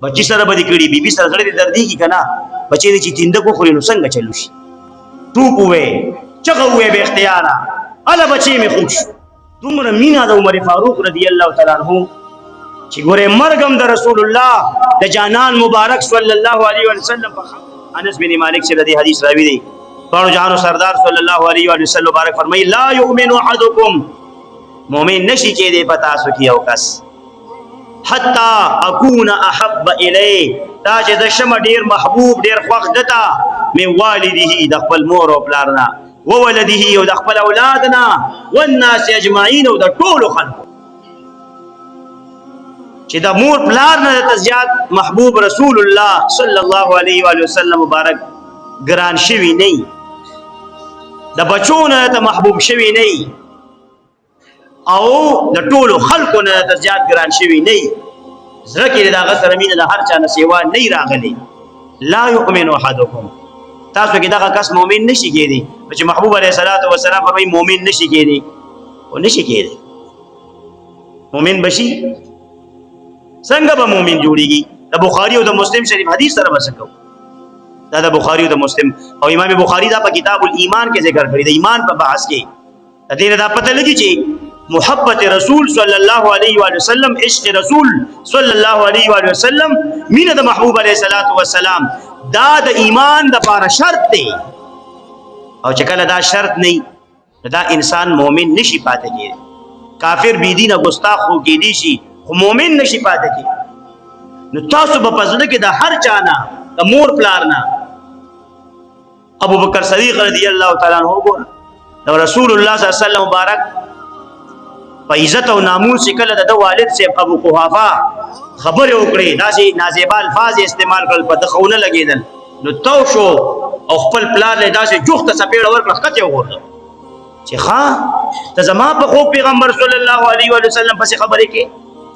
بچی سره به دې کړي بیبي سره زړه دې دردېږي که نه بچی دې چې تینده وخوري نو څنګه چلو شي ټوپ ووې چغه ووې بې اختیاره هله بچی مې خوږ شو دومره مینه د عمر فاروق رضی الله تعالی عنه چې ګورې مرګ هم د رسول الله د جانان مبارک صلی الله علیه وسلم انس بن مالک سے دې حدیث راوی دی پاڼو جهانو سردار صلی الله علیه وسلم مبارک فرمایي لا یؤمن احدکم مؤمن نشي کېدی په تاسو کې یو کس حتی اکون احب الیه دا چې د شمه ډیر محبوب ډیر خوښ دته من والده د خپل مور او پلار نه وولده او د خپل اولاد نه والناس اجمعین او د ټولو خلکو چې د مور پلار نه د زیات محبوب رسول الله صلی الله علیه و وسلم مبارک ګران شوی نه د بچو نه ته محبوب شوی نه او د ټولو خلکو نه ته زیات ګران شوی نه زړه کې د هغه سره مینه د هر چا نه سیوا نه راغلی لا یؤمن احدکم تاسو کې دغه کس مؤمن نشي کېدی چې محبوب علیه الصلاۃ والسلام فرمایي مؤمن نشي کېدی او نشي کېدی مؤمن بشي څنګه به مؤمن جوړیږي د بخاری او د مسلم شریف حدیث سره وسکو دا د بخاری او د مسلم او امام بخاری دا په کتاب الایمان کې ذکر کړی د ایمان په بحث کې د دې دا پته لګی چې محبت رسول صلی الله علیه و وسلم عشق رسول صلی الله علیه و وسلم مینه د محبوب علیه الصلاۃ والسلام دا د ایمان د لپاره شرط دی او چې کله دا شرط نه دا انسان مؤمن نشي پاتې کېږي کافر بی دینه ګستاخ خو کېدی شي خو مؤمن نشي پاتې کېږي نو تاسو په پزړه کې د هر چا نه د مور پلار نه ابو بکر صدیق رضی الله تعالی عنہ وګوره د رسول الله صلی الله علیه وسلم مبارک په عزت او ناموس کله د والد سے ابو قحافه خبر وکړي داسې نازیبا الفاظ استعمال کړل په دخونه لګیدل نو تو شو او خپل پلار له داسې جوخته سپېړه ورکړه کته وګورل چې ښا ته زما په خو پیغمبر صلی الله علیه و سلم پسې خبرې کې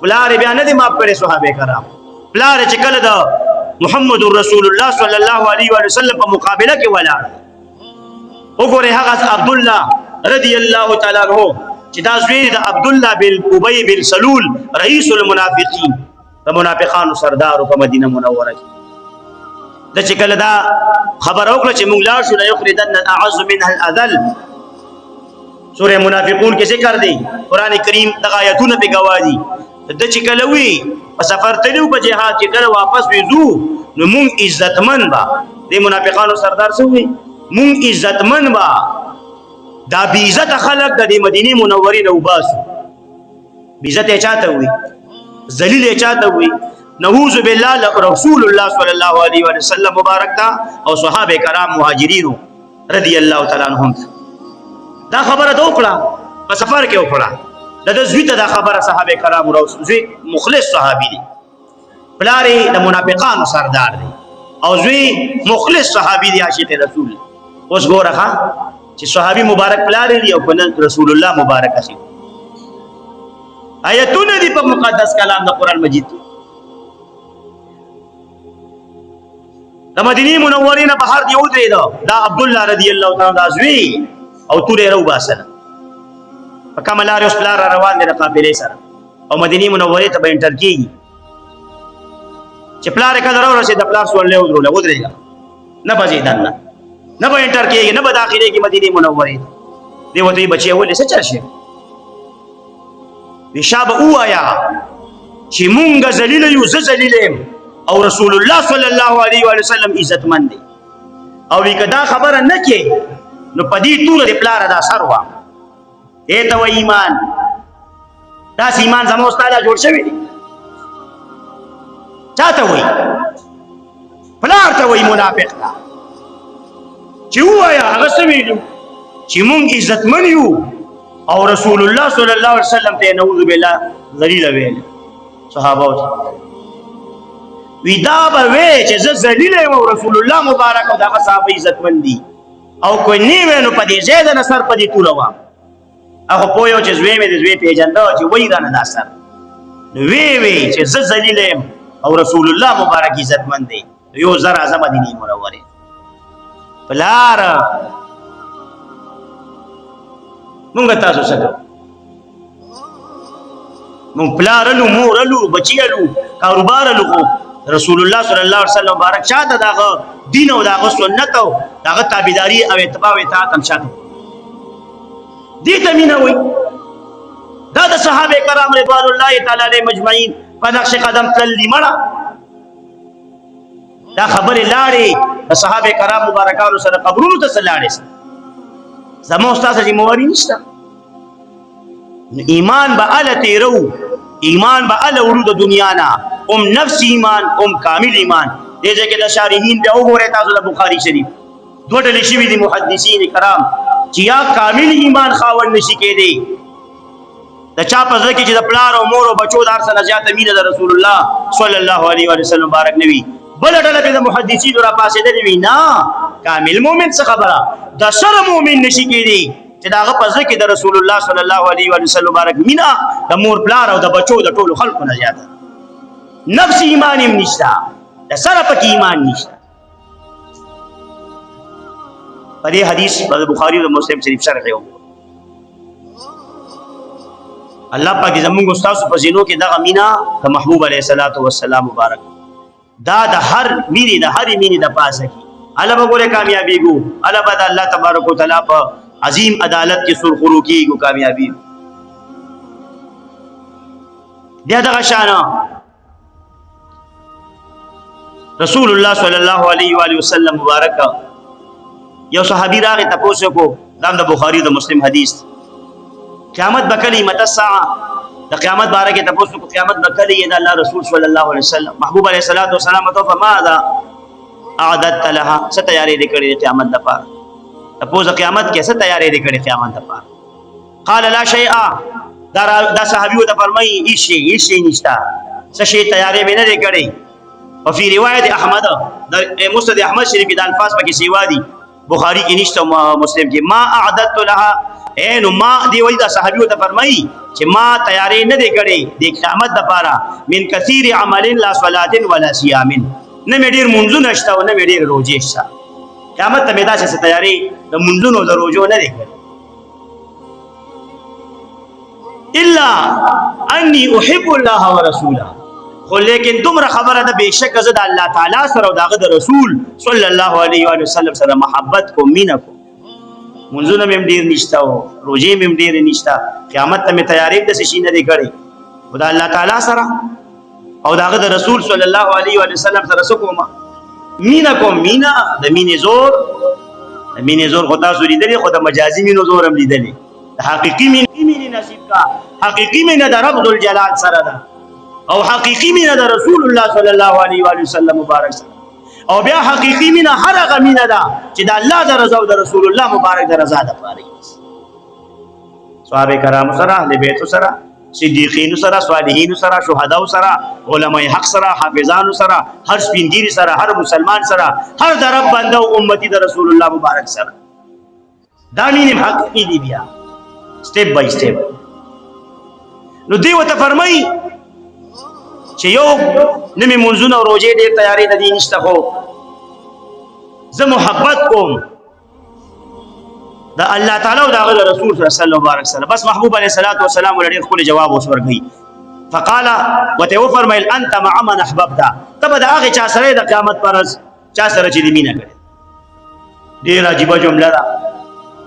پلار بیا نه دي ماف کړي صحابه کرام پلار چې کله د محمد رسول الله صلی الله علیه و سلم په مقابله کې ولاړ وګوره هغه عبد الله رضی الله تعالی عنہ چې دا زوی د عبد الله بن ابي بن سلول رئیس المنافقین د منافقانو سردار په مدینه منوره کې د چې کله دا خبر اوکړه چې موږ لا شو لا یخرجن الاعز منها الاذل سوره منافقون کې ذکر دی قران کریم د آیاتونو په گواهی د چې کله وی په سفر تلو په جهاد کې کله واپس وځو نو موږ عزتمن با د منافقانو سردار سوې موږ عزتمن با دا بی عزت خلق د مدینه منورې نه وباسو بی عزت چاته وي ذلیل چاته وي نعوذ بالله رسول الله صلی الله علیه و سلم مبارک تا او صحابه کرام مهاجرین رضی الله تعالی عنهم دا خبره وکړه په سفر کې وکړه د زوی ته دا خبره صحابه کرام زوی مخلص صحابي دي پلاری د منافقانو سردار دی او زوی مخلص صحابي دی عاشق رسول اوس ګوره چې صحابي مبارک پلاری دی او رسول الله مبارک اخی آیتونه دی په مقدس کلام د قران مجید د مدینه منورې نه بهر دی ودرېد دا عبد الله رضی الله تعالی عنہ زوی او تورې رو باسل په کملار اوس پلار روان دي د قافلې سره او مدینه منورې ته به انټر کیږي چې پلار کله راوړي د پلار سوال له ودرېږي نه بځي دنه نه به انټر کیږي نه به داخلي کې مدینه منورې دی وته بچي ولې څه چل شي وشاب اوایا چې مونږ ذلیل یو ذلیل او رسول الله صلی الله علیه و سلم عزتمن دی او وکدا خبره نه کې نو پدې ټول د پلار دا سروا ته و ایمان دا ایمان زموږ ستاله جوړ شوی دی چاته وای پلار ته وای منافق تا چې وایا هغه سویلو چې مونږ عزتمن یو او رسول الله صلی الله علیه وسلم ته نعوذ بالله ذلیل ویل صحابه ودا به وی چې ذلیل او رسول الله مبارک او دغه صحابه عزتمن دي او کوئی نیو نو پدې زید نصر پدې تولوا هغه پویو چې زوی مې د زوی پیجنده چې وای دا نه اثر وی چې ذلیل او رسول الله مبارک عزتمن دي یو زر اعظم مدینه منوره پلار مونږ تاسو سره مونږ پلارلو مورلو بچیلو کاروبارلو رسول الله صلی الله علیه وسلم مبارک شاته داغه دین او داغه سنت او داغه تابعداري او اتباع او اطاعت هم شاته دې ته مینه وای. دا د صحابه کرام رضوان الله تعالی علیهم مجمعین په نقش قدم تللی مړه دا خبره لاړې د صحابه کرام مبارکانو سره قبرونو ته لاړې زموږ تاسو ذمہواری نشته. ایمان به ال تیرو ایمان به ال ورود دنیا نه نفس ایمان کامل ایمان دې ځکه د شارحین به وګورئ تاسو د بخاری شریف دوه ډلې شوي دي محدثین کرام چې یا کامل ایمان خاوند نشي کېدی د چا په ځکه چې د پلار او مور او بچو دار سره زیاته مینه د رسول الله صلی الله علیه و سلم مبارک نبی بل ډله به د محدثین را پاسې دی وی نه کامل مؤمن څه خبره د سر مؤمن نشي کېدی چې داغه په ځکه د رسول الله صلی الله علیه و سلم مبارک مینا د مور پلار او د بچو د ټولو خلکو نه زیاته نفس ایمان هم نشته د سره پکې ایمان نشته. په دې حدیث په بخاری او مسلم شریف شرح یو الله پاک زموږ استاد په زینو کې دغه مینا د محبوب علیه الصلاۃ والسلام مبارک دا د هر مینې د هر مینې د پاسه کې الله به ګوره کامیابی ګو الله به الله تبارک وتعالى په عظیم عدالت کې سرخرو کېږي کامیابی بیا دغه شانه رسول الله صلی الله علیه و وسلم مبارک یو صحابي راغی تاسو کو د بخاری د مسلم حدیث قیامت بکلی مت الساعه د قیامت باره کې تاسو کو قیامت بکلی د الله رسول صلی الله علیه وسلم محبوب علیه الصلاۃ والسلام تو فماذا اعددت لها ستیاری دکړي قیامت د پاره تاسو قیامت کې څه تیاری دکړي قیامت د پاره قال لا شیء دا صحابي د فرمایي هیڅ شی نشتا څه شی تیاری به نه دکړي. وفي روایت احمد مسند احمد شریف کې د الفاظ پکې سیوا دي بخاری کې نشته مسلم کې ما اعددت لها نو ما دی وای دا صحابي ته فرمایي چې ما تیاری نه دی کړی د قیامت د پاره من کثیر عمل لا صلاه ولا صيام نه مې ډیر منځونه شته او نه مې ډیر روزي شته قیامت ته مې دا څه تیاری د منځونو د روزو نه دی کړی الا اني احب الله ورسوله خو لیکن تمره خبره ده بهشکه زه د الله تعالی سره او دغه د رسول صلی الله علیه و سلم سره محبت کو مینا کو منځونه مې ډیر نشته او روزي مې ډیر نشته قیامت ته مې تیاری د شي نه دی کړی خدای الله تعالی سره او دغه د رسول صلی الله علیه و سلم سره سکوما مینا کو مینا د مینې زور خدا سوري دی خو د مجازي مینو زور هم لیدلی حقيقي مینې نصیب کا حقيقي مینه د رب ذل جلال سره ده او حقيقي مینه د رسول الله صلی الله علیه و سلم مبارک سره او بیا حقيقي مینه هر هغه مینه ده چې د الله د رضا او د رسول الله مبارک د رضا ده پاره صحابه کرام سره اهل بیت سره صدیقین سره صالحین سره شهدا سره علماء حق سره حافظان سره هر سپینګری سره هر مسلمان سره هر د رب بنده او امتی د رسول الله مبارک سره دا مینه حقيقي دی بیا سټپ بای سټپ نو دی وته فرمای چې یو نمی منځونه او روزې ډېر تیاری د دین نشته خو زه محبت کوم د الله تعالی او د رسول صلی الله علیه وسلم بس محبوب علیه الصلاۃ والسلام ولې خپل جواب وسورغی فقال وته فرمایل انت مع من احببت تبه د هغه چا سره د قیامت پرز چا سره چې دی مینه کړي ډېر عجیب جمله ده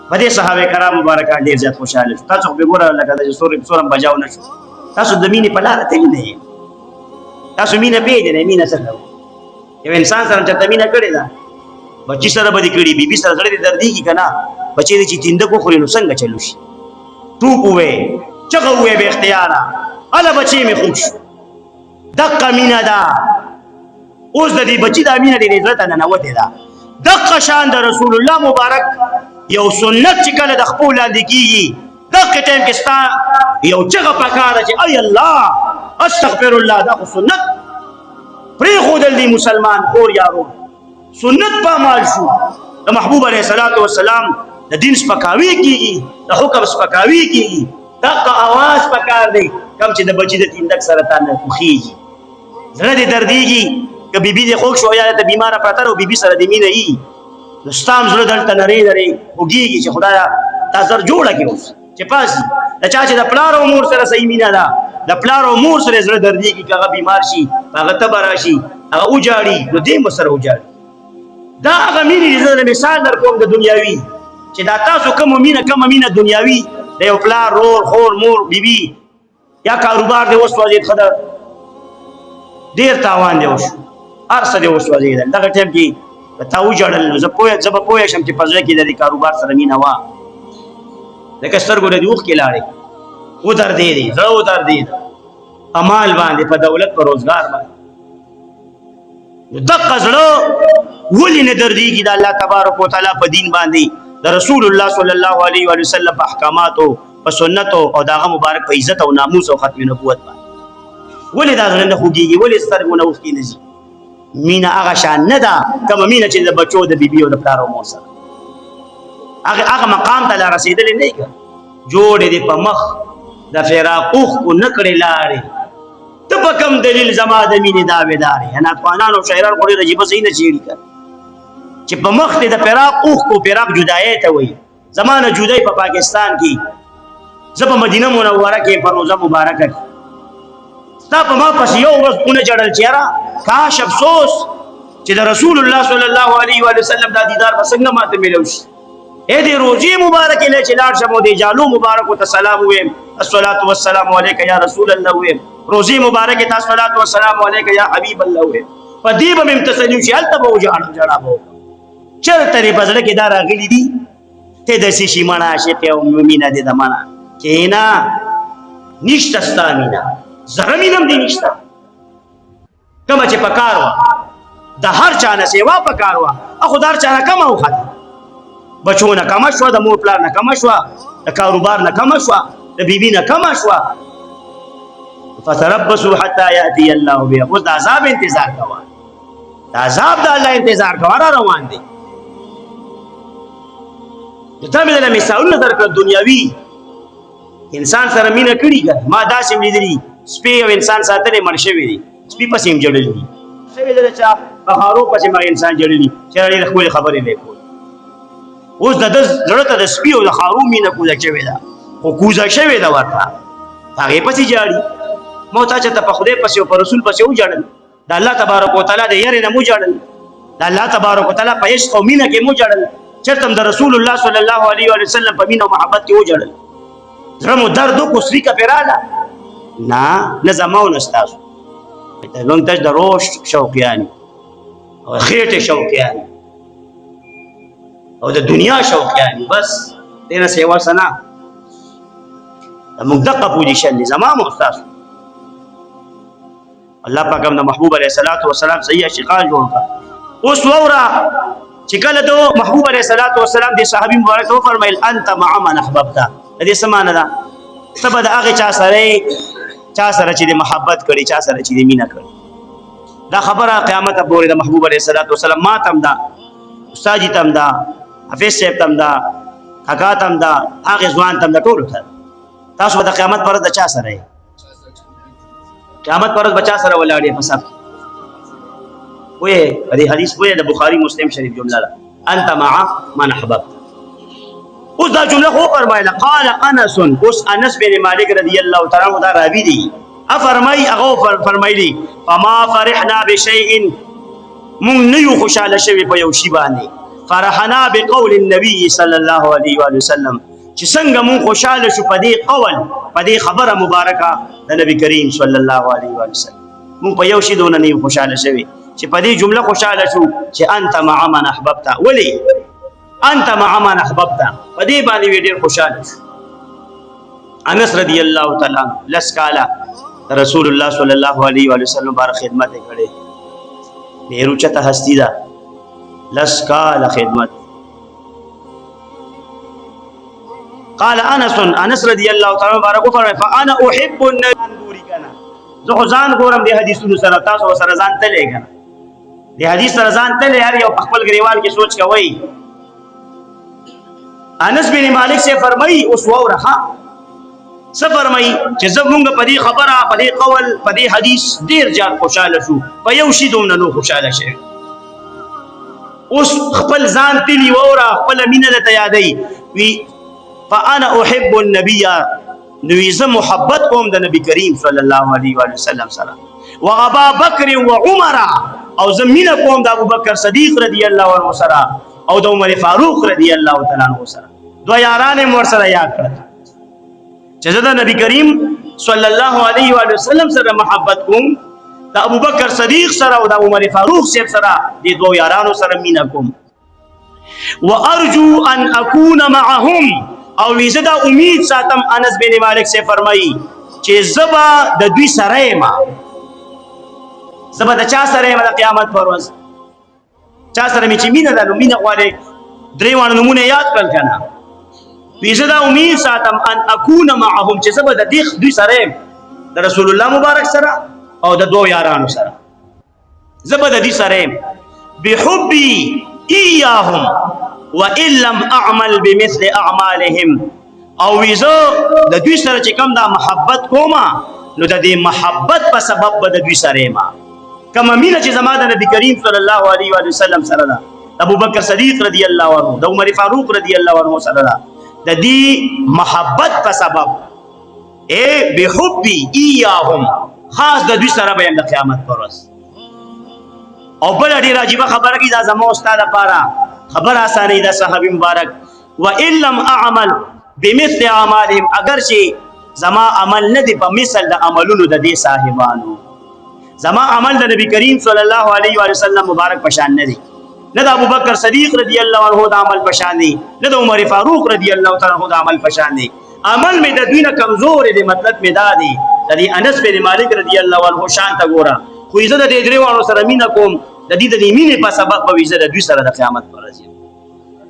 په دې صحابه کرام مبارکان ډېر زیات خوشاله تاسو به ګوره لکه د سورم بجاو نشو تاسو د مینې په لار ته نه تاسو مینه پیژنئ مینه څه یو انسان سره چې مینه کړی دا بچی سره به کړي بیبي سره سره دردي کی کنه بچی دې چې تیند کو خوري نو څنګه چلو شي ټوپ وې چغه وې به اختیار الا بچی می خوش دقه مینه دا اوس د دې بچی دا مینه دې عزت نه وته دا دقه شان د رسول الله مبارک یو سنت چې کله د خپل لاندې کیږي دغه ټیم کې ستا یو چغه پکاره چې ای الله استغفر الله دا سنت پری خودل دی مسلمان اور یارو سنت په مال شو د محبوب علیه الصلاۃ والسلام د دین سپکاوی کیږي د حکم سپکاوی کیږي دغه आवाज پکار دی کم چې د بچی د تیندک سرطان نه خوخیږي زړه دې دردیږي ک بیبي دې خوښ شو یا ته بیمار پاتره او بیبي سره دې مینه ای نستام زړه دلته نری وګیږي چې خدایا تاسو جوړه کیوس چې پاسي د چا چې د پلار او مور سره صحیح مینا ده د پلار او مور سره زړه دردي کی هغه بیمار شي هغه تبر شي هغه وجاړي نو دې مسره وجاړي. دا هغه مینې دي. زه مثال در کوم د دنیاوي چې دا تاسو کومه مینه دنیاوي د یو پلار رور خور مور بیبي یا کاروبار دی وسوځېد ښه ډېر تاوان دی وشو هر څه دی وسوځېدل. دغه ټایم کې تا وجاړل نو زه به پوه شم چې په زړه کې د دې کاروبار سره مینه وه. لکه سترګو نه دې اوښکې لاړې ودردېدې زړه ودردېد په مال باندې په دولت په روزګار باندې. نو دغه زړه ولې نه دردېږي د الله تبارک وتعالی په دین باندې د رسول الله صلی الله علیه وسلم په احکاماتو په سنتو او د هغه مبارک په عزت او ناموس او ختم نبوت باندې ولې دا زړه نه خوږېږي ولې سترګو نه اوښکې نه ځي؟ مینه هغه شان نه ده کومه مینه چې د بچو د بیبي او د پلار او مور سره هغه مقام ته لا رسېدلې نه یې جوړې دې په مخ د فراق اوښکو نه کړې لارې ته په کوم دلیل زما د مینې دعوېدارې. ناتوانان او شاعران خو ډېر عجیبه صحیح نه څېړي که چې په مخ دې د فراق اوښکو فراق جدایۍ ته وایي. زما نه جدای په پاکستان کې زه په مدینه منوره کې په روزه مبارکه کې ستا په ما پسې یو ورځ ونه جړل چې یاره کاش افسوس چې د رسول الله صلی الله علیه وسلم دا دیدار به څنګه ماته میلو شي. دې روزې مبارکې له چې لاړ شم او دې جالو مبارکو ته سلام وویم الصلاة والسلام علیک یا رسول الله وویم روزې مبارکې ته الصلاة والسلام علیک یا حبیب الله وویم په دې به مې تسلي وشي هلته به وژاړم ژړا به وکړم چېرته دې په زړه کې دا راغلي دي ته داسې شي مڼه عاشق او مینه دې د مڼه کښېنه نشته ستا مینه زره مینه هم دې نشته کومه چې پکار وه د هر چا نه سیوا پکار وه خو د هر چا نه کمه وخته بچو نه کمه شوه د مور پلار نه کمه شوه د کاروبار نه کمه شوه د بیبي نه کمه شوه فتربصوا حتی یأتی الله بها اوس د عذاب انتظار کوه د عذاب د الله انتظار کوه را روان دی. تا مې دله مثالونه درکړل دنیاوي انسان سره مینه کړي که ما داسې م لیدلي سپی او انسان ساتلی مړ شوي دي سپي پسې م جړلي دي شوي ده چا بخارو پسې مغه انسان جړلي چې ډېرې ښکلې خبرې به یې کول. اوس د ده زړه ته د سپي او د خارو مینه کوزه شوې ده خو کوزه شوې ده ورته هغې پسې جاړي. ما تا چې ته په خدای پسې او په رسول پسې وجاړل د الله تبارک وتعالی د یرې نه مو جاړل د الله تبارک وتعالی په عشق او مینه کې مو جاړل چېرته د رسول الله صلی الله علیه وسلم په مینه او محبت کې وجاړل زړه مو درد وکړو سریکه پرې راغله نه زما او نه ستاسو موږ ته د روش شوقیان او خېټې شوقیان او د دنیا شوقیان بس دې نه سیوا څه نه موږ دقه پوزیشن دی زما او ستاسو. الله پاک هم د محبوب علیه الصلاۃ والسلام صحیح اشتغال جوړ کړ. اوس ووره چې کله د محبوب علیه الصلاۃ والسلام د صحابي مبارک ته وفرمیل انت مع من احببت د دې څه معنی ده ته به د هغې چا سره چې د محبت کړي چا سره چې د مینه کړي. دا خبره قیامت پورې د محبوب علیه الصلاۃ والسلام ما ته هم ده استاد جي ته هم ده حافظ صاحب ته هم ده کاکا ته هم ده هغې ځوان ته هم ده ټولو ته. تاسو به د قیامت پر ورځ د چا سره یې قیامت پر ورځ به چا سره ولاړ یې په صف پوهې په دې حدیث پوهې د بخاري مسلم شریف جمله ده انت مع من احببت. اوس دا جمله خو فرمایله قال انس اوس انس بن مالک رضی الله تعالی عنہ دا راوي دي افرمای هغه فرمایلی فما فرحنا بشيء مون نه یو خوشاله شوی په یو شی باندې فرحنا بقول النبي صلی الله علیه و وسلم چې څنګه مون خوشاله شو په دې قول په دې خبره مبارکه د نبی کریم صلی الله علیه و وسلم مون په یو شی دونه نه خوشاله شوی چې په دې جمله خوشاله شو چې انت مع من احببت ولی انت مع من احببت په دې باندې ډېر خوشاله شو. انس رضی الله تعالی لس کاله رسول الله صلی الله علیه و وسلم بار خدمت کړي ډېر اوچته هستی ده لس کاله خدمت. قال انس رضی الله تعالی عنہ فرمایي فانا احب النبي کنا زه ځان ګورم د حدیثونو سره تاسو سره ځان تلې کنه د حدیث سره ځان تلې هر یو خپل غریوان کې سوچ کوي. انس بن مالک سے فرمایي اوس وره څه فرمایي چې زمونږ په دې خبره په دې قول په دې حدیث ډېر زیات خوشاله شو په یو شي دومره نو خوشاله شي. اوس خپل ځان تلی وره خپل مینه درته یادوي وي فانا احب النبي نو زه محبت کوم د نبی کریم صلی الله علیه و سلم سره و ابا بکر و عمر او زه مینه کوم د ابوبکر صدیق رضی الله عنه سره او د عمر فاروق رضی الله تعالی عنہ سره. دوه یاران یې مور سره یاد کړل چې زه د نبی کریم صلی الله علیه و وسلم سره محبت کوم، د ابوبکر صدیق سره او د عمر فاروق سره د دوه یارانو سره مینه کوم. وارجو ان اكون معهم، او ویزه دا امید ساتم، انس بن مالک سے فرمایي چې زبا د دوی سره ما، زبا د چا سره ما د قیامت پر ورځ چا سره می چې مینه ده نو مینه غواړي. درې وانه نمونه یاد کړل کنه. ویزه دا امید ساتم ان اكون معهم چې زبا د دوی سره د رسول الله مبارک سره او د دوه یارانو سره زبا د دې سره بحبي اياهم وان لم اعمل بمثل اعمالهم، او ویزه د دوی سره چې کوم دا محبت کوما نو د دې محبت په سبب د دوی سره ما کما مینه چې زما د نبی کریم صلی الله علیه و وسلم سره ده، ابوبکر صدیق رضی الله عنه د عمر فاروق رضی الله عنه سره ده، د دې محبت په سبب بحبي اياهم خاص د دوی سره به د قیامت پر ورځ. او بل ډیر عجیب خبره کی دا زمو استاد لپاره خبر آسانه دا صحابي مبارک وان لم اعمل بمثل اعمالهم، اگر چې زما عمل نه دی په مثل د عملونو د دې صاحبانو، زما عمل د نبی کریم صلی الله علیه و سلم مبارک پشان نه دی، نه د ابوبکر صدیق رضی الله عنه د عمل پشان دی، نه د عمر فاروق رضی الله تعالی عنہ د عمل پشان دی. عمل می د دوی نه کمزور دی، مطلب می دا دی د انس بن مالک رضی الله عنه شان ته ګوره، خو عزت د درې وانو سره مینه کوم، د دې د مینې په سبب به عزت د دوی سره د قیامت پر ورځ.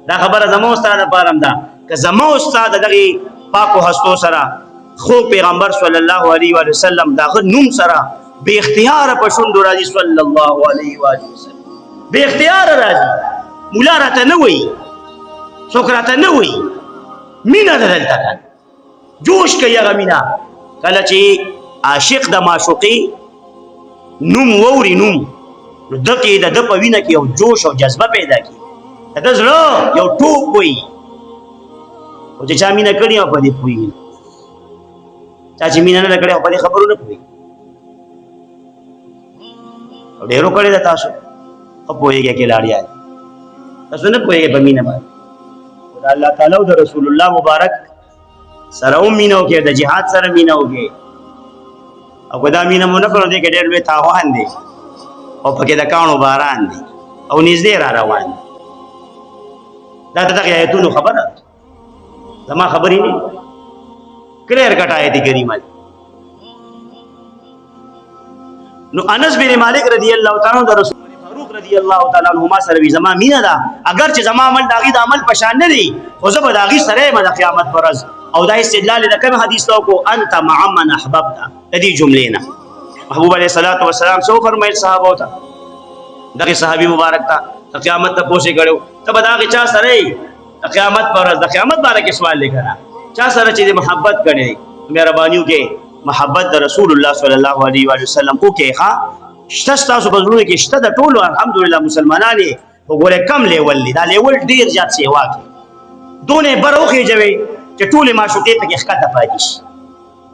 دا خبره زمو استاد لپاره ده که زمو استاد دغه پاکو هستو سره خو پیغمبر صلی الله علیه و سلم دغه نوم سره به اختیار په شوند راځي صلی الله علیه و سلم، به اختیار راځي. مولا راته نه وای، څوک راته نه وای، مینا دلته جوش کوي هغه مینا. کله چې عاشق د معشوقي نوم ووري نوم نو دکې د په وینه کې یو جوش او جذبه پیدا کی، د زړه یو ټوپ وي، او چې چا مینه کړي او په دې پوي، چا چې مینه نه کړي او په دې خبرو نه پوي. او ډیرو کړي د تاسو په پويږي کې لاړیا تاسو نه پويږي په مینه باندې. او الله تعالی او د رسول الله مبارک سره مینه او کې د جهاد سره مینه اوږي، او دا مینه مونږ کړو دې کې ډېر وې تاوان دي او پکې د کانو باران دي او نږدې را روان دي. دا دغه آیتونو خبره زما خبرې نه کلیر کټ آیت کریمه. نو انس بن مالک رضی الله تعالی عنہ د رسول فاروق رضی الله تعالی عنہما سره زما مینه ده، اگر چې زما عمل داغي د عمل پشان نه دی خو زه به داغي سره د قیامت پر ورځ. او دا استدلال د کوم حدیث ته کو انت مع من احببت د دې جملې نه. محبوب علیہ الصلوۃ والسلام سو فرمایل صحابه ته دغه صحابي مبارک ته قیامت ته پوښي غړو ته بداغه چا سره قیامت پر ورځ د قیامت باره کې سوال لیکره چا سره چې محبت کړي مهربانيو کې محبت د رسول الله صلی الله علیه و وسلم کو کې ها شته تاسو بزرګ کې شته د ټولو الحمدلله مسلمانانه وګوره کم لیول دا لیول ډیر زیات سیوا کوي دونه بروخه جوي چې ټول معشوقې ته ښکته پاتې شي،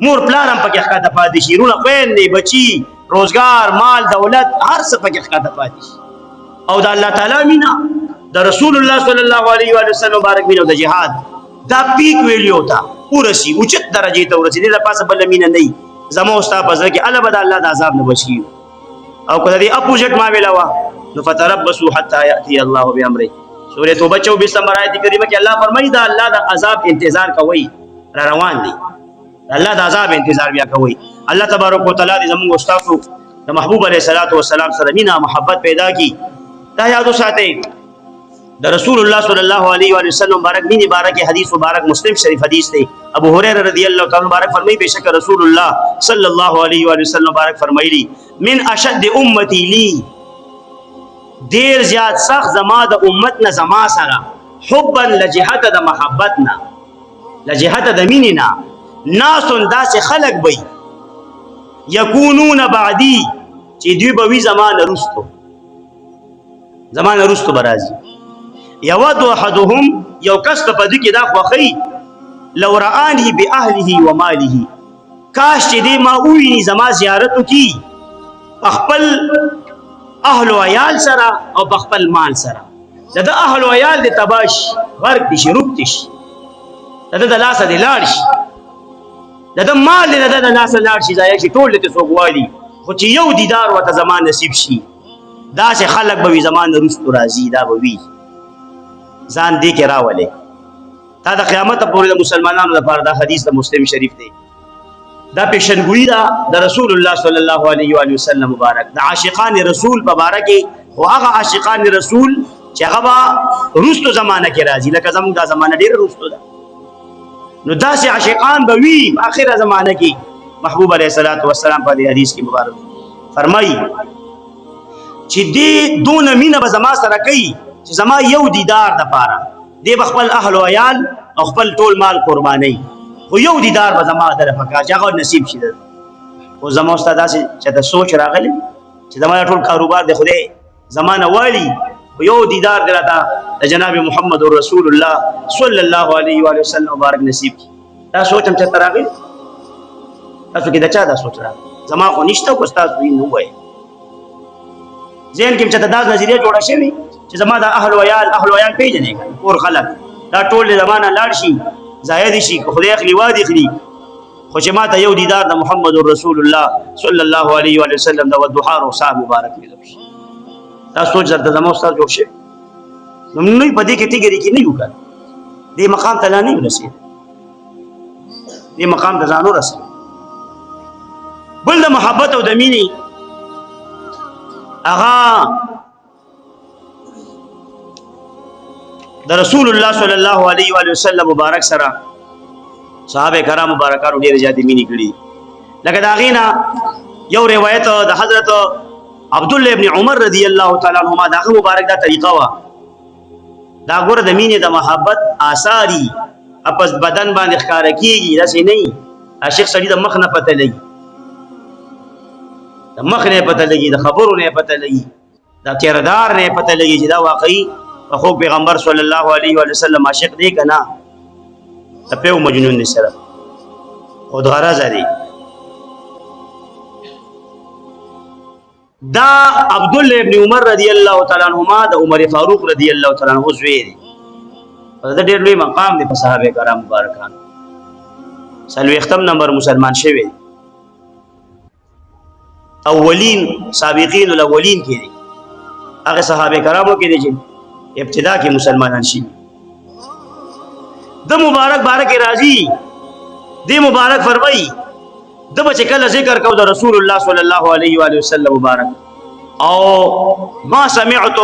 مور پلارم پکې ښکته پاتې شي، رونه خويندې بچي روزګار مال دولت هر څه پکې ښکته پاتې شي. او د الله تعالی مینا د رسول الله صلی الله علیه و وسلم مبارک مینا د جهاد دا پیک ویلیو تا ورسی اوچت درجه ته ورسی د پاسه بل مینا نه زمو استاد پزره کې الله بد الله د عذاب نه بچي. او کله دې اپوزټ ما ویلاوا نو فتربصوا حتى ياتي الله بامره. سورۃ توبه 24 نمبر آیت کریمه کې الله فرمایي دا الله د عذاب انتظار کوي را روان دي، الله د عذاب انتظار بیا کوي. الله تبارک وتعالى دې زموږ استاد د محبوب علیه الصلاۃ والسلام سره مینا محبت پیدا کی. دا یادو ساتي د رسول الله صلی الله علیه و سلم مبارک مینه مبارک حدیث مبارک مسلم شریف حدیث دی. ابو هريره رضی الله تعالی مبارک فرمایي بشک رسول الله صلی الله علیه و سلم مبارک فرمایلی من اشد امتی لی دیر زیاد سخت زما د امت نه زما سره حبا لجهت د محبتنا لجهت د میننا ناس داس خلق بی یکونون بعدی چې دوی به وی زمانه رستو برازي یود احدهم یو کس په دې کې دا خوخی لو رآنی باهله و ماله کاش چې دې ما ویني زما زیارت کی خپل اهل و عیال سره او په خپل مال سره. د اهل و عیال د تباش غرق دي شي روب دي شي د لاسه د لاړ شي د مال د لاسه لاړ شي ځای شي ټول ته سوګوالي خو چې یو دیدار وته زمان نصیب شي دا چې خلق به زمان رستو راځي دا به وي ځان دې کې راولې. دا د قیامت پورې د مسلمانانو لپاره دا حدیث د مسلم شریف دی. دا پیشنګوئی دا د رسول الله صلی الله علیه و وسلم مبارک د عاشقان رسول مبارک او هغه عاشقان رسول چې هغه رستو زمانہ کې راځي لکه زموږ دا زمانہ ډیر رستو ده. نو داسې عاشقان به وي اخره زمانہ کې. محبوب علیه الصلاۃ والسلام په دې حدیث کې مبارک فرمایي چې دې دون مینه به زما سره کوي چې زما یو دیدار د پاره دې بخپل اهل او عیال او خپل ټول مال قرباني خو یو دیدار به زما در فکا چې هغه نصیب شي. او زما استاد داسې چې د سوچ راغلی چې زما ټول کاروبار د خدای زمانه والی یو دیدار دراته د جناب محمد رسول الله صلی الله علیه و وسلم مبارک نصیب کی. دا سوچم چې تراغلی تاسو کې دا چا دا سوچ راغلی زما خو نشته کو استاد وی نو وای ذهن کې چې دا نظریه جوړه شوی چې زما د اهل و عیال پیژنې کور خلک دا ټول زمانہ لاړ شي زاید شي خدای اخلي وادي اخلي خو چې ماته یو دیدار د محمد رسول الله صلی الله علیه و وسلم د ودحا او صاحب مبارک دی. دا سوچ درته زمو استاد جوړ شي نو نه پدې کې تیګری کې نه یو کړ دې مقام ته نه رسید دې مقام ته ځانو رسید. بل د محبت او د مینې اغا د رسول الله صلی الله علیه و وسلم مبارک سره صحابه کرام مبارکانو ډیر زیاتې مینې کړې. لکه دا غینا یو روایت د حضرت عبد الله ابن عمر رضی الله تعالی عنهما دا مبارک دا طریقه وا دا ګور د مینې د محبت آثاری اپس بدن باندې ښکار کیږي داسې نه عاشق سړي د مخ نه پته لګي د مخ نه پته لګي د خبرو نه پته لګي د کردار نه پته لګي چې دا واقعي خو پیغمبر صلی الله علیه و وسلم عاشق دی کنا په مجنون دي سره او د غرض دی. دا عبد الله ابن عمر رضی الله تعالی عنهما د عمر فاروق رضی الله تعالی عنہ زوی دی. دا ډېر لوی مقام دی په صحابه کرام مبارکان. سلوختم نمبر مسلمان شوی اولین سابقین الاولین کې دي هغه صحابه کرامو کې دي چې ابتدا کې مسلمانان شي. د مبارک بارک راضی دی مبارک فرمای د بچ کله ذکر کو د رسول الله صلی الله علیه و وسلم مبارک او ما سمعت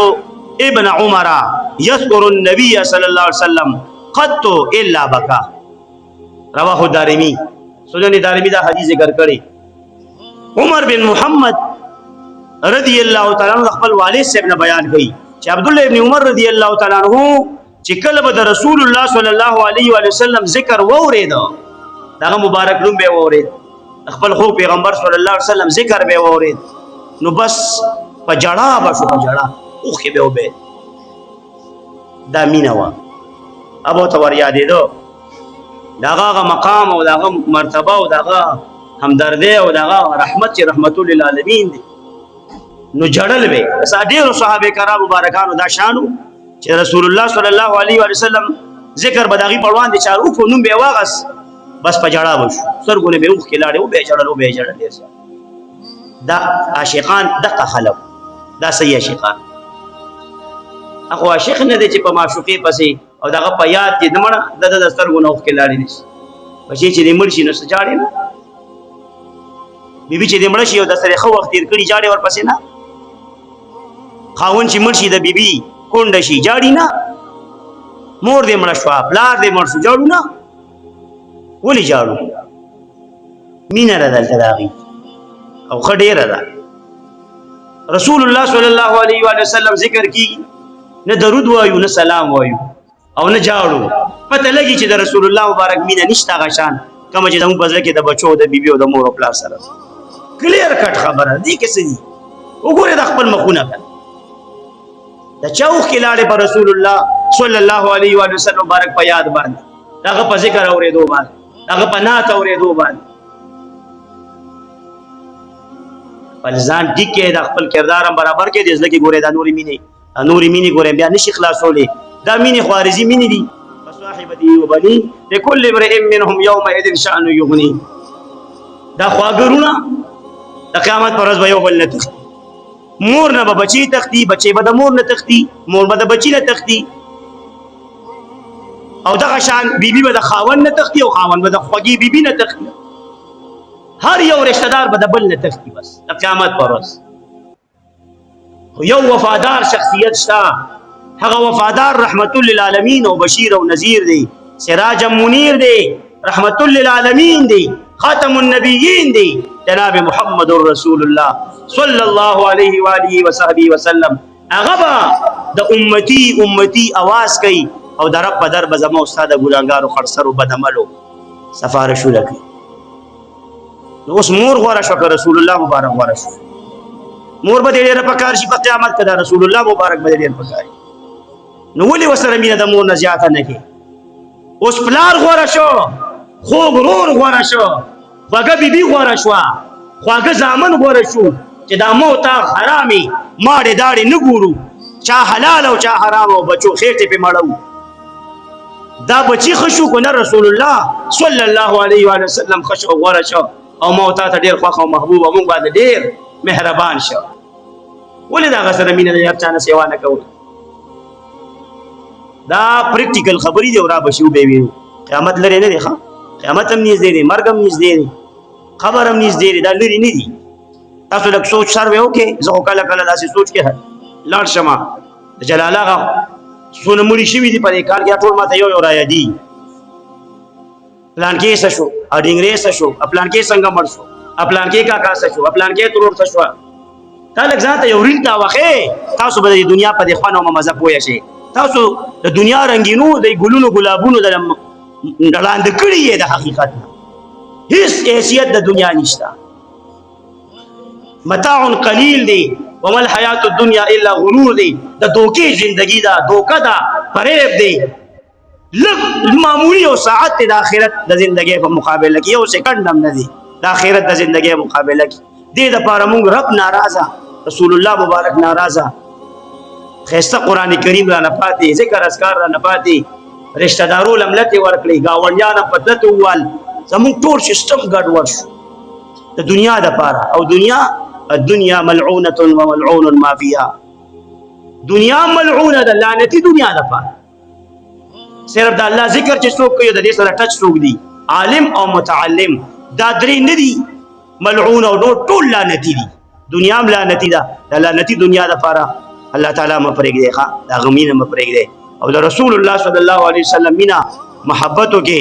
ابن عمر يذكر النبي صلی الله علیه وسلم قط الا بكى رواه دارمی. سنن دارمی دا حدیث ذکر کړي. عمر بن محمد رضی الله تعالی عنہ خپل والد صاحب نے بیان کړي چې عبد الله ابن عمر رضی الله تعالی عنہ چې کله به د رسول الله صلی الله علیه و وسلم ذکر وورید دا مبارک لوم به وورید خپل خو پیغمبر صلی الله علیه وسلم ذکر به وورید نو بس پجړه بشو پجړه اوخه به وبه دا مینوا ابو تور یادې دو داغه مقام او داغه مرتبه او داغه همدردی او داغه رحمت رحمت للعالمین دی. نو جړل به صادق صحابه کرام مبارکانو دا شانو چې رسول الله صلی الله علیه و وسلم ذکر بداغي پروان دي چارو کو نوم به واغس بس پجړه وشو سرګونه به اوخ کلاړي او به جړل او به جړل دا عاشقان دغه خلق دا صحیح عاشقان. اخو عاشق نه دي چې په معشوقي پسې او دغه په یاد کې دمړه د سرګونه اوخ کلاړي نشي بچي چې دې مرشي نو سجاړي نه بیبي چې دې مړ شي او د سره خو وخت تیر کړي جاړي ور پسې نه خاون چې مرشي د بیبي کونډه شي جاړي نه مور دې مړ شو بلار دې مړ شو جاړو نه ولې جاړو مینه را دلته راغی او خډیره ده. رسول الله صلی الله علیه و وسلم ذکر کی نه درود وایو نه سلام وایو او نه جاړو پته لګی چې د رسول الله مبارک مینه نشته غشان کوم چې زموږ بزله کې د بچو د بیبي او د مور او پلار سره کلیر کټ خبره دي کې سړي وګوره د خپل مخونه کړه د چاوخ کې لاړې پر رسول الله صلی الله علیه و وسلم مبارک په یاد باندې دغه په ذکر اورېدو باندې دغه په نعت اورېدو باندې فلزان ټیک کې د خپل کردار هم برابر کې د ځکه ګوره دا نوري مینې ګوره بیا نشي خلاصولې دا مینې خوارزي مینې دي صاحبتي وبني لكل امرئ منهم يومئذ شأن يغني دا خواګرونه د قیامت پر ورځ به یو بل نه تختی مور نه به بچی تختی بچی به د مور نه تختی مور به د بچی نه تختی او دغه شان بیبي به د خاوند نه تختی او خاوند به د خوږی بیبي نه تختی هر یو رشتہ دار به د بل نه تختی بس د قیامت پر ورځ یو وفادار شخصیت شته هغه وفادار رحمت للعالمین او بشیر او نذیر دی سراج منیر دی رحمت للعالمین دی خاتم النبیین دی جناب محمد رسول الله صلی الله علیه و آله و صحبه وسلم هغه د امتی आवाज کوي او در رب در بزما استاد ګلانګارو خرسرو بدعملو سفارش وکړي نو اوس مور غوړه شو رسول الله مبارک غوړه شو مور به ډېر پکار شي په قیامت کې رسول الله مبارک به ډېر پکار نو ولې وسره مینه د مور نه زیاته نه کې اوس پلار غوړه شو خو غرور غوړه شو خواږه بیبي غوړه شو خواږه زامن غوړه شو چې دا موت حرامي ماړې داړې نه ګورو چا حلال او چا حرام او بچو خېټې په مړو دا بچی خشو کو نه رسول الله صلی الله علیه و سلم خشو غوړه شو او موت ته ډېر خوښ او محبوب او موږ باندې ډېر مهربان شو ولې دا غسر مینه د یار چانه سیوا نه کوي دا پریکټیکل خبرې دی او را بشو به ویو قیامت لري نه دی ښا قیامت هم نږدې دی مرګ هم نږدې دی خبر هم نږدې دی دا لري نه دی تاسو لږ سوچ سره وکړئ زه کله کله داسې سوچ کې لاړ شمه د جلال آغا څونه مړي شوي دي په دې کال کې ټول ماته یو را یادي پلان کې څه شو اډینګرې څه شو پلان کې څنګه مړ شو پلان کې کاکا څه شو پلان کې ترور څه شو تا لږ ځان ته یو ریل تا واخې تاسو به د دنیا په دې خوانو مزه پوه شئ تاسو د دنیا رنگینو د ګلونو ګلابونو د لاندې کړي د حقیقت هیڅ حیثیت د دنیا نشته متاع قلیل دی وما الحیات الدنیا الا غرور دی د دوکې ژوندګي دا دوکه دا فریب دی لږ معمولی او ساعت د آخرت د ژوندګي په مقابله کې یو سکند هم نه دی د آخرت د ژوندګي مقابله کې دې د پاره موږ رب ناراضه رسول الله مبارک ناراضه خسته قران کریم را نه پاتې ذکر اذکار را نه پاتې رشتہ دارو لملت ورکړي گاونډیان پدت ووال زمون ټول سیستم ګډ ورش د دنیا د پاره او دنیا الدنيا ملعونه وملعون ما فيها دنیا ملعونه د لعنتی دنیا د پاره صرف د الله ذکر چې څوک کوي د دې سره ټچ څوک دی عالم او متعلم دا درې نه دي ملعون او ټول لعنتی دي دنیا لعنتی ده د لعنتی دنیا د پاره الله تعالی مپرېږدي ښا دا غمینه مپرېږدي او د رسول الله صلی الله علیه وسلم مینا محبتو کې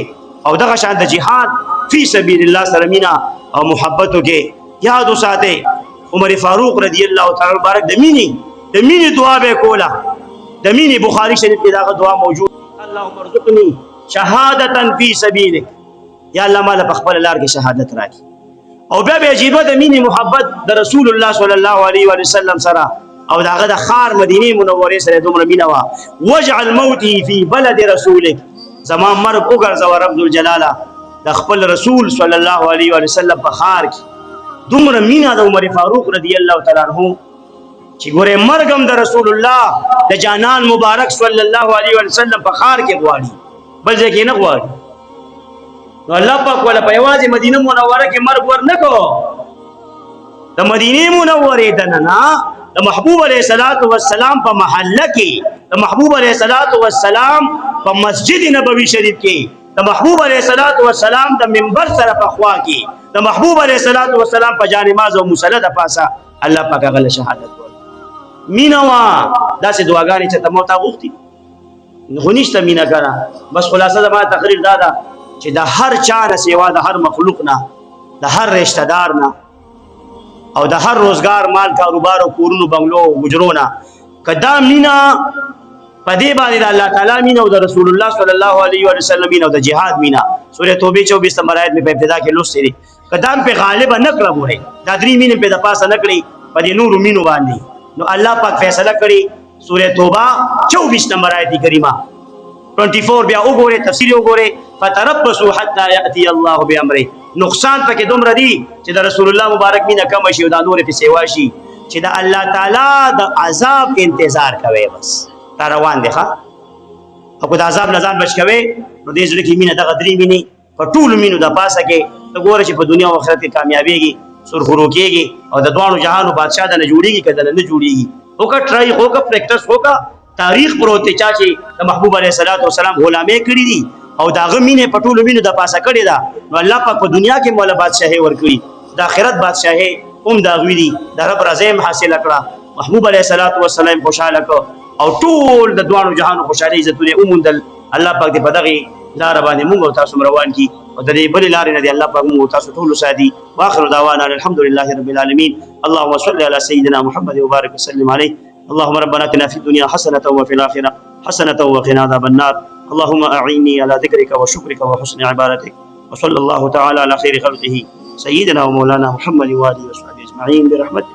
او دغه شان د جهاد فی سبیل الله سره مینا او محبتو کې یاد وساته عمر فاروق رضی الله تعالی مبارک د مینې دعا به کوله د مینې بخاری شریف کې دا دعا موجود اللهم ارزقني شهادتا فی سبیلک یا الله مال په خپل لار کې شهادت راکړي او بیا به عجیبه د مینې محبت د رسول الله صلی الله علیه وسلم سره او داغه د خار مدینه منوره سره دومره مینا وا وجعل موتي في بلد رسولك زمان مرګ وګرځو رب الجلاله د خپل رسول صلی الله علیه وسلم په خار کې دومره مینا د عمر فاروق رضی الله تعالی عنہ چې ګوره مرګم د رسول الله د جانان مبارک صلی الله علیه وسلم په خار کې غواړي بل ځکه نه غواړي نو الله پاک ولا په یوازې مدینه منوره کې مرګ ورنکو د مدینه منوره دنه د محبوب علیہ الصلوۃ والسلام په محله کې د محبوب علیہ الصلوۃ والسلام په مسجد نبوي شریف کې د محبوب علیہ الصلوۃ والسلام د منبر سره په خوا کې د محبوب علیہ الصلوۃ والسلام په جانماز او مصلی د پاسه الله پاک غل شهادت ورکړي مینوا داسې دعاګانې چې تمو تا غوښتي غنښت مینا کړه بس خلاصه زما تقریر دادا چې د هر چا نه سیوا د هر مخلوق نه د هر رشتہ دار نه او د هر روزگار مال کاروبار او کورونو بنگلو گجرونه کدا مینا پدې باندې الله تعالی مینا او د رسول الله صلی الله علیه وسلم مینا او د جهاد مینا سوره توبه 24 نمبر آیت په ابتدا کې لوستې دي کدا په غالب نه کړو وره دا درې مینې په د پاسه نه کړی پدې نور مینو باندې نو الله پاک فیصله کړی سوره توبه 24 نمبر آیت کریمه 24 بیا وګوره تفسیر وګوره فتربصوا حتى ياتي الله بامره نقصان پکې دومره دی چې د رسول الله مبارک مینه کم شي او دا نور په سیوا شي چې د الله تعالی د عذاب انتظار کوي بس تا روان دی ښا او کو د عذاب نه ځان بچ کوي نو دې ځل کې مینه د غدري مینه په ټول مینو د پاسه کې ته ګوره چې په دنیا او آخرت کې کامیابیږي سرخرو کېږي او د دوانو جهانو بادشاہ د نه جوړیږي کده نه جوړیږي اوکه ټرای اوکه پریکټس اوکه تاریخ پروت چا چې د محبوب علیه الصلاۃ والسلام غلامې کړې دي او دا غمینه په ټولو مینو د پاسه کړې ده نو الله پاک په دنیا کې مولا بادشاہي ورکړي د آخرت بادشاہي هم دا غوي دي د رب رضایم حاصل کړه محبوب علیه الصلاۃ والسلام خوشاله کړ او ټول د دوانو جهانو خوشالي عزتونه اومندل الله پاک دې په دغه لار باندې موږ تاسو روان کی او د دې بل لارې نه دي الله پاک موږ تاسو ټول سادي واخر دعوانا الحمد لله رب العالمين اللهم صل على سيدنا محمد وبارك وسلم عليه اللهم ربنا اتنا في الدنيا حسنة وفي الآخرة حسنة وقنا عذاب النار اللهم أعني على ذكرك وشكرك وحسن عبادتك وصلى الله تعالى على خير خلقه سيدنا ومولانا محمد وآله وصحبه أجمعين برحمتك